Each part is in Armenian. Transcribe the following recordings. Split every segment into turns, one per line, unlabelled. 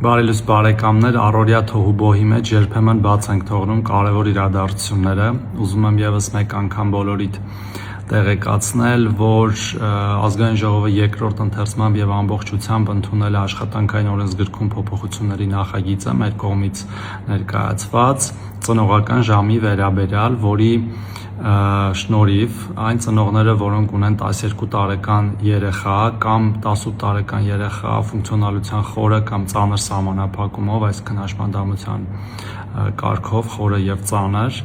Բարելույս բարեկամներ, առօրյա թոհուբոհի մեջ երբեմն բաց ենք թողնում կարևոր իրադարձությունները։ Ուզում եմ եւս մեկ անգամ բոլորիդ տեղեկացնել, որ ազգային ժողովը երկրորդ ընթերցմամբ եւ ամբողջությամբ ընդունել է աշխատանքային օրենսգրքում փոփոխությունների նախագիծը մեր կողմից ներկայացված ծնողական ժամի վերաբերյալ, որի շնորհիվ այն ծնողները, որոնք ունեն 12 տարեկան երեխա կամ 18 տարեկան երեխա ֆունկցիոնալության խորը կամ ծանր սահմանափակումով, այսինքն հաշմանդամության կարգով խորը եւ ծանր,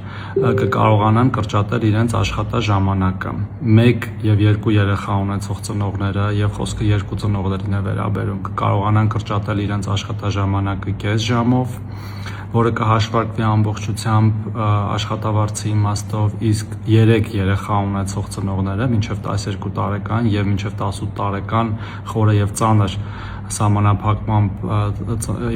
կկարողանան կրճատել իրենց աշխատաժամանակը։ 1 եւ 2 երեխա ունեցող ծնողները եւ խոսքը 2 ծնողներին է վերաբերում, կկարողանան կրճատել իրենց աշխատաժամանակը կես ժամով, որը կհաշվարկվի ամբողջությամբ աշխատավարձի իմաստով, իսկ 3 երեխա ունեցող ծնողները մինչև 12 տարեկան եւ մինչև 18 տարեկան խորը եւ ծանր սահմանափակմամբ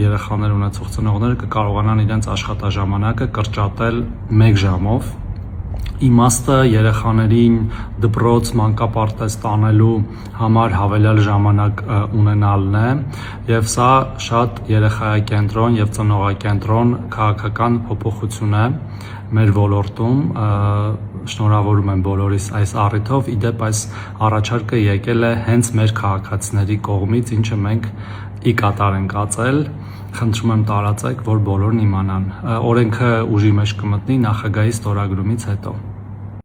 երեխաներ ունեցող ծնողները կկարողանան իրենց աշխատաժամանակը կրճատել 1 ժամով։ Իմաստը երեխաներին դպրոց մանկապարտեզ տանելու համար հավելյալ ժամանակ ունենալն է եւ սա շատ երեխայակենտրոն եւ ծնողակենտրոն քաղաքական փոփոխություն է մեր ոլորտում։ Շնորհավորում եմ բոլորիս այս առիթով, իդեպ այս առաջարկը եկել է հենց մեր քաղաքացիների կողմից, ինչը մենք ի կատար ենք ածել։ Խնդրում եմ տարածեք, որ բոլորն իմանան։ Օրենքը ուժի մեջ կմտնի նախագահի ստորագրումից հետո։